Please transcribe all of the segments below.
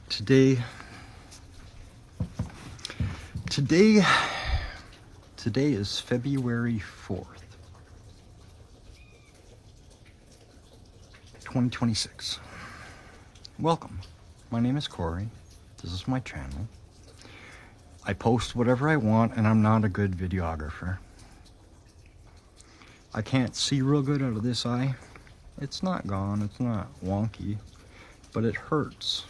Today is February 4th, 2026. Welcome. My name is Corey. This is my channel. I post whatever I want, and I'm not a good videographer. I can't see real good out of this eye. It's not gone, it's not wonky, but it hurts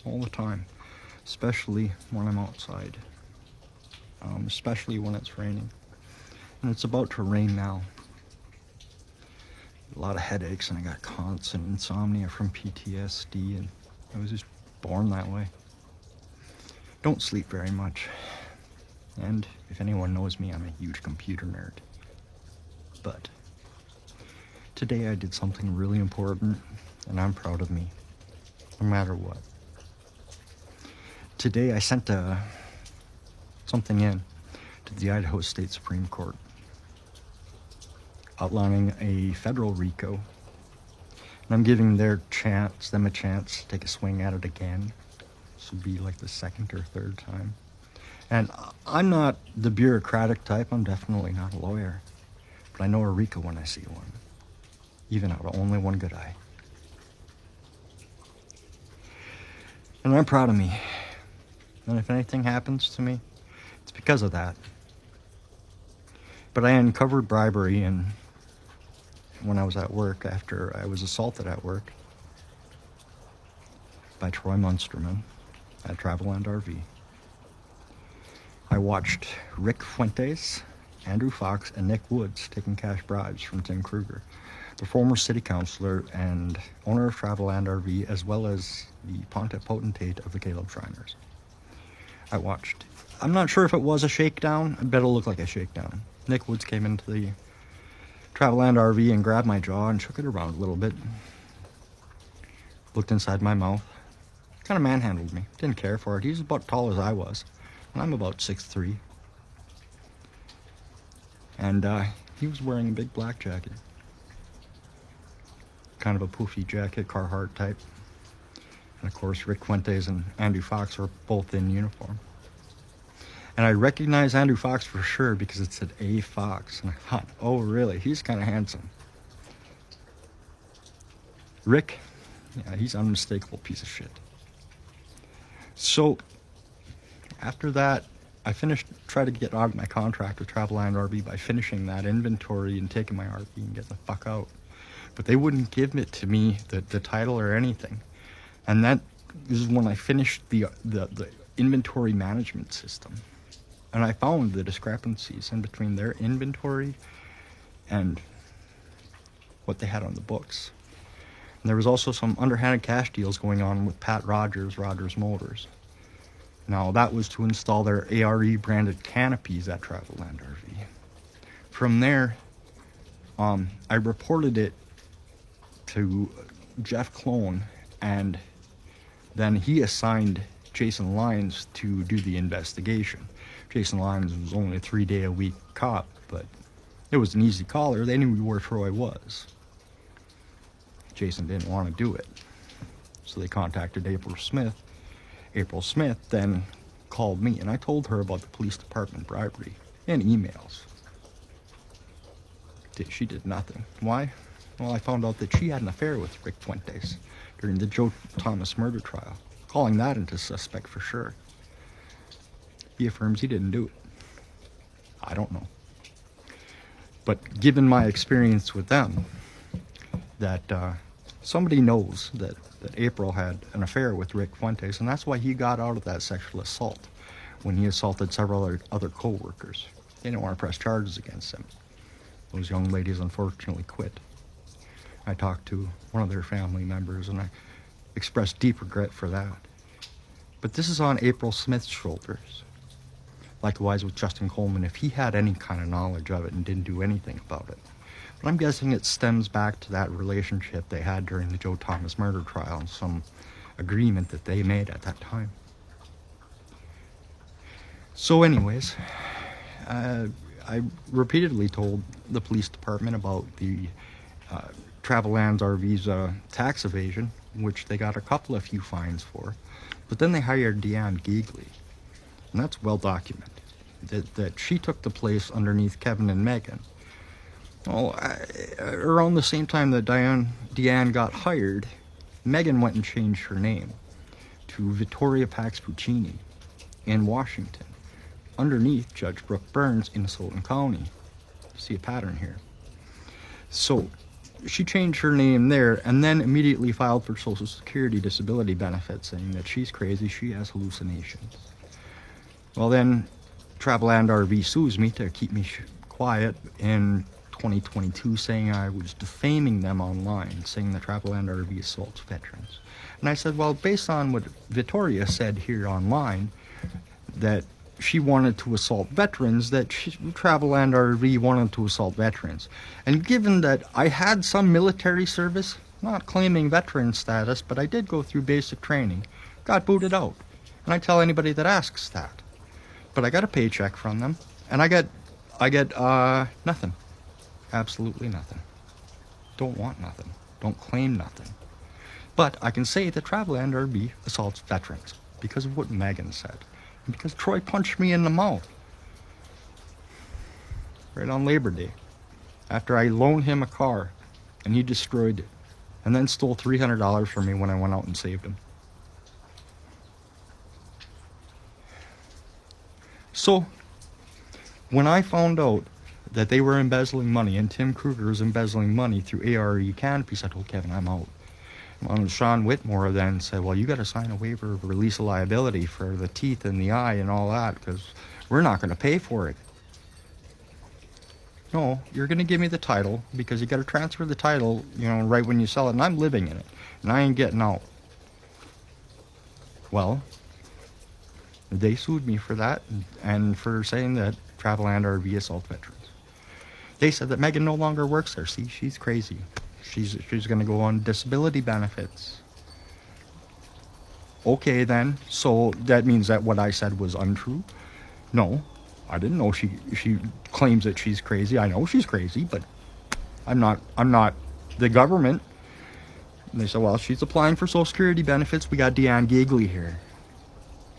all the time, especially when I'm outside, especially when it's raining. And it's about to rain now. A lot of headaches, and I got constant insomnia from PTSD, and I was just born that way. Don't sleep very much. And if anyone knows me, I'm a huge computer nerd. But today I did something really important, and I'm proud of me, no matter what. Today I sent something in to the Idaho State Supreme Court outlining a federal RICO, and I'm giving them a chance to take a swing at it again. This would be like the second or third time. And I'm not the bureaucratic type. I'm definitely not a lawyer, but I know a RICO when I see one, even out of only one good eye. And I'm proud of me. And if anything happens to me, it's because of that. But I uncovered bribery when I was at work, after I was assaulted at work by Troy Munsterman at Travelland RV. I watched Rick Fuentes, Andrew Fox, and Nick Woods taking cash bribes from Tim Kruger, the former city councilor and owner of Travelland RV, as well as the pontiff-potentate of the Caleb Shriners. I watched. I'm not sure if it was a shakedown. I bet it looked like a shakedown. Nick Woods came into the Travelland RV and grabbed my jaw and shook it around a little bit. Looked inside my mouth. Kind of manhandled me. Didn't care for it. He's about as tall as I was, and I'm about 6'3". And he was wearing a big black jacket. Kind of a poofy jacket, Carhartt type. And of course, Rick Fuentes and Andrew Fox were both in uniform. And I recognized Andrew Fox for sure because it said A. Fox. And I thought, oh really, he's kind of handsome. Rick, yeah, he's an unmistakable piece of shit. So, after that, I tried to get out of my contract with Travelland RV by finishing that inventory and taking my RV and getting the fuck out. But they wouldn't give it to me, the title or anything. And that is when I finished the inventory management system. And I found the discrepancies in between their inventory and what they had on the books. And there was also some underhanded cash deals going on with Pat Rogers Motors. Now that was to install their ARE branded canopies at Travelland RV. From there, I reported it to Jeff Clone, and then he assigned Jason Lyons to do the investigation. Jason Lyons was only a 3-day-a-week cop, but it was an easy caller. They knew where Troy was. Jason didn't want to do it, so they contacted April Smith. April Smith then called me, and I told her about the police department bribery in emails. She did nothing. Why? Well, I found out that she had an affair with Rick Fuentes during the Joe Thomas murder trial, calling that into suspect for sure. He affirms he didn't do it. I don't know. But given my experience with them, that somebody knows that April had an affair with Rick Fuentes, and that's why he got out of that sexual assault when he assaulted several other co-workers. They didn't want to press charges against him. Those young ladies unfortunately quit. I talked to one of their family members, and I expressed deep regret for that. But this is on April Smith's shoulders. Likewise with Justin Coleman, if he had any kind of knowledge of it and didn't do anything about it. But I'm guessing it stems back to that relationship they had during the Joe Thomas murder trial and some agreement that they made at that time. So anyways, I repeatedly told the police department about the Travelland's RV's tax evasion, which they got a few fines for. But then they hired Deanne Gigley, and that's well documented, that she took the place underneath Kevin and Megan. Well, around the same time that Deanne got hired, Megan went and changed her name to Vittoria Pax Puccini in Washington, underneath Judge Brooke Burns in Sultan County. See a pattern here. So she changed her name there and then immediately filed for Social Security disability benefits, saying that she's crazy, she has hallucinations. Well, then Travelland RV sues me to keep me quiet in 2022, saying I was defaming them online, saying that Travelland RV assaults veterans. And I said, well, based on what Vittoria said here online, that she wanted to assault veterans, that Travelland RV wanted to assault veterans. And given that I had some military service, not claiming veteran status, but I did go through basic training, got booted out. And I tell anybody that asks that. But I got a paycheck from them, and I get nothing. Absolutely nothing. Don't want nothing. Don't claim nothing. But I can say that Travelland RV assaults veterans because of what Megan said. And because Troy punched me in the mouth. Right on Labor Day. After I loaned him a car and he destroyed it. And then stole $300 from me when I went out and saved him. So, when I found out that they were embezzling money, and Tim Kruger was embezzling money through ARE canopies, I told Kevin, I'm out. And Sean Whitmore then said, well, you got to sign a waiver of release of liability for the teeth and the eye and all that, because we're not going to pay for it. No, you're going to give me the title, because you got to transfer the title, right when you sell it, and I'm living in it, and I ain't getting out. Well, they sued me for that, and for saying that Travelland RV assault veterans. They said that Megan no longer works there. See, she's crazy. She's going to go on disability benefits. Okay, then. So that means that what I said was untrue? No, I didn't know she claims that she's crazy. I know she's crazy, but I'm not the government. And they said, well, she's applying for Social Security benefits. We got Deanne Gigley here.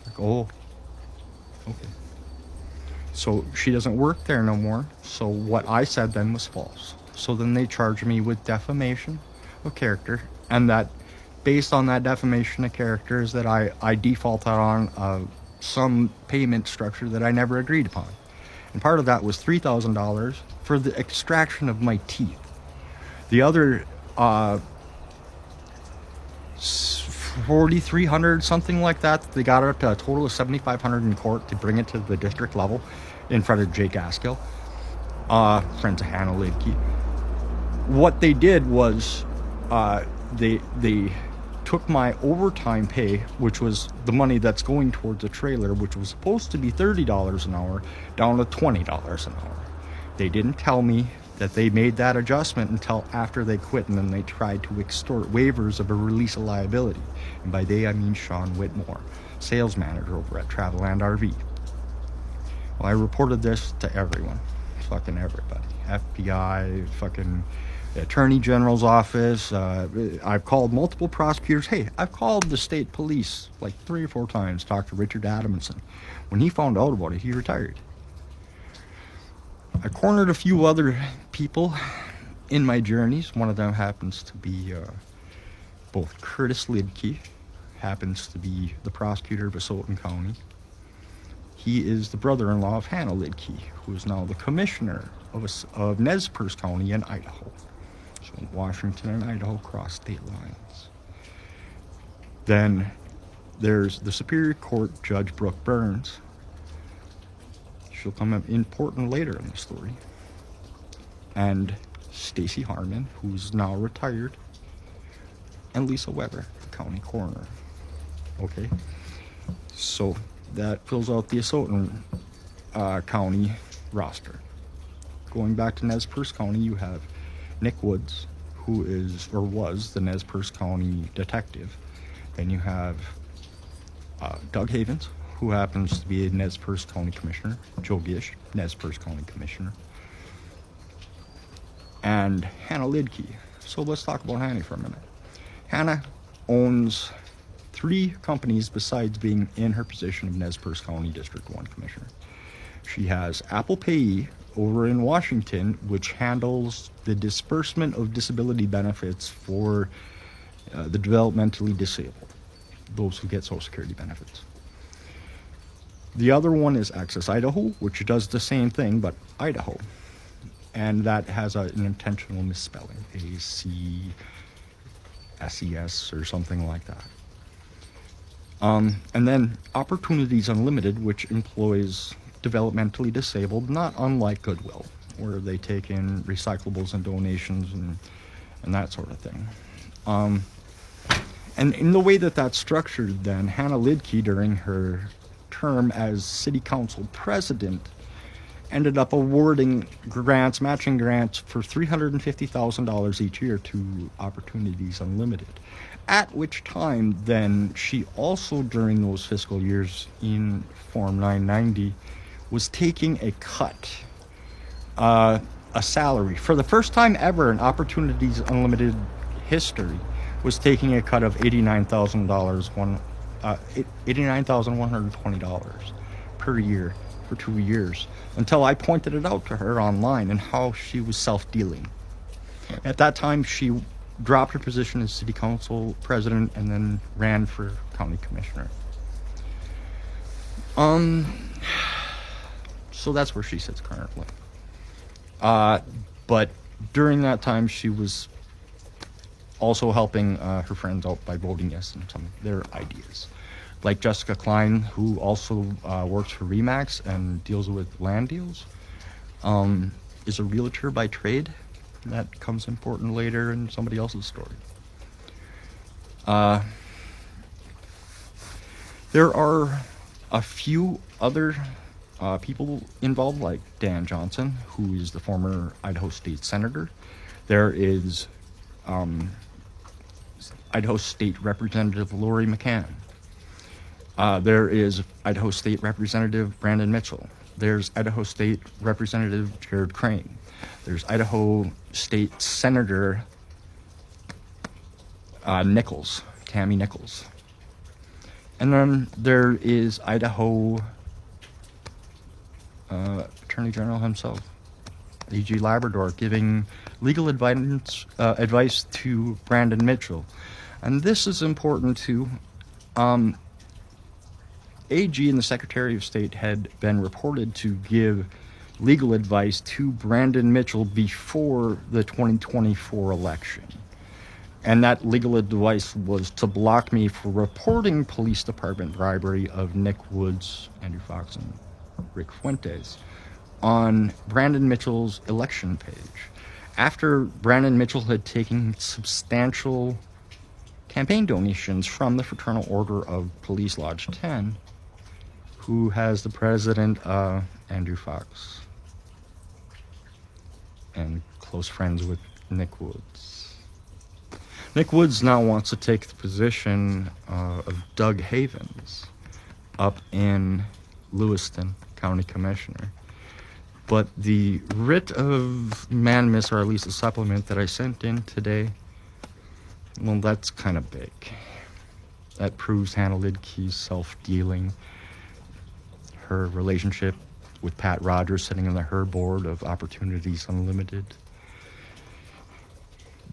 Like, oh, okay. So she doesn't work there no more. So what I said then was false. So then they charged me with defamation of character, and that based on that defamation of character is that I defaulted on some payment structure that I never agreed upon. And part of that was $3,000 for the extraction of my teeth. The other $4,300, something like that, they got it to a total of $7,500 in court to bring it to the district level in front of Jake Askill, friends of Hannah Lidke. What they did was they took my overtime pay, which was the money that's going towards a trailer, which was supposed to be $30 an hour, down to $20 an hour. They didn't tell me that they made that adjustment until after they quit, and then they tried to extort waivers of a release of liability. And by they, I mean Sean Whitmore, sales manager over at Travelland RV. Well, I reported this to everyone, fucking everybody. FBI, fucking Attorney General's office. I've called multiple prosecutors. Hey, I've called the state police like 3 or 4 times, talked to Richard Adamson. When he found out about it, he retired. I cornered a few other people in my journeys. One of them happens to be both Curtis Lidke, happens to be the prosecutor of Sultan County. He is the brother-in-law of Hannah Lidke, who is now the commissioner of Nez Perce County in Idaho. So Washington and Idaho cross state lines. Then there's the Superior Court Judge Brooke Burns. She'll come up important later in the story. And Stacy Harmon, who's now retired, and Lisa Weber, the county coroner. Okay, so that fills out the Sultan County roster. Going back to Nez Perce County, you have Nick Woods, who is or was the Nez Perce County detective. Then you have Doug Havens, who happens to be a Nez Perce County Commissioner, Joe Gish, Nez Perce County Commissioner, and Hannah Lidke. So let's talk about Hannah for a minute. Hannah owns 3 companies besides being in her position of Nez Perce County District 1 Commissioner. She has Apple Pay over in Washington, which handles the disbursement of disability benefits for the developmentally disabled, those who get Social Security benefits. The other one is Access Idaho, which does the same thing, but Idaho. And that has an intentional misspelling, ACSES or something like that. And then Opportunities Unlimited, which employs developmentally disabled, not unlike Goodwill, where they take in recyclables and donations and that sort of thing. And in the way that that's structured, then, Hannah Lidke, during her term as City Council President, ended up awarding grants, matching grants, for $350,000 each year to Opportunities Unlimited. At which time, then, she also, during those fiscal years in Form 990, was taking a cut, a salary. For the first time ever in Opportunities Unlimited history, was taking a cut of $89,120 per year for 2 years, until I pointed it out to her online and how she was self-dealing. At that time, she dropped her position as City Council President and then ran for County Commissioner. So that's where she sits currently. But during that time, she was also helping her friends out by voting yes on some of their ideas. Like Jessica Klein, who also works for RE/MAX and deals with land deals, is a realtor by trade. That comes important later in somebody else's story. There are a few other people involved, like Dan Johnson, who is the former Idaho State Senator. There is Idaho State Representative Lori McCann. There is Idaho State Representative Brandon Mitchell. There's Idaho State Representative Jared Crane. There's Idaho State Senator Nichols, Tammy Nichols. And then there is Idaho Attorney General himself, A.G. Labrador, giving legal advice to Brandon Mitchell. And this is important too. AG and the Secretary of State had been reported to give legal advice to Brandon Mitchell before the 2024 election. And that legal advice was to block me for reporting police department bribery of Nick Woods, Andrew Fox, and Rick Fuentes on Brandon Mitchell's election page. After Brandon Mitchell had taken substantial campaign donations from the Fraternal Order of Police Lodge 10, who has the president, Andrew Fox, and close friends with Nick Woods. Nick Woods now wants to take the position of Doug Havens up in Lewiston, County Commissioner. But the writ of mandamus, or at least a supplement that I sent in today, well, that's kind of big. That proves Hannah Lidke's self-dealing, her relationship with Pat Rogers sitting on her board of Opportunities Unlimited,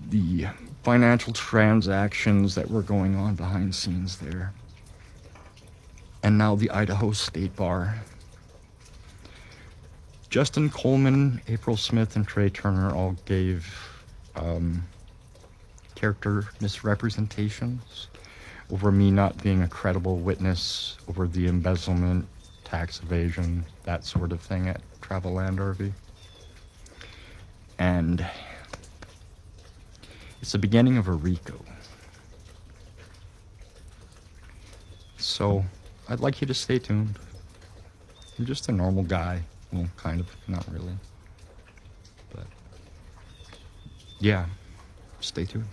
the financial transactions that were going on behind the scenes there, and now the Idaho State Bar. Justin Coleman, April Smith, and Trey Turner all gave character misrepresentations over me not being a credible witness over the embezzlement, tax evasion, that sort of thing at Travel Land RV. And it's the beginning of a RICO. So I'd like you to stay tuned. I'm just a normal guy. Well, kind of, not really. But yeah, stay tuned.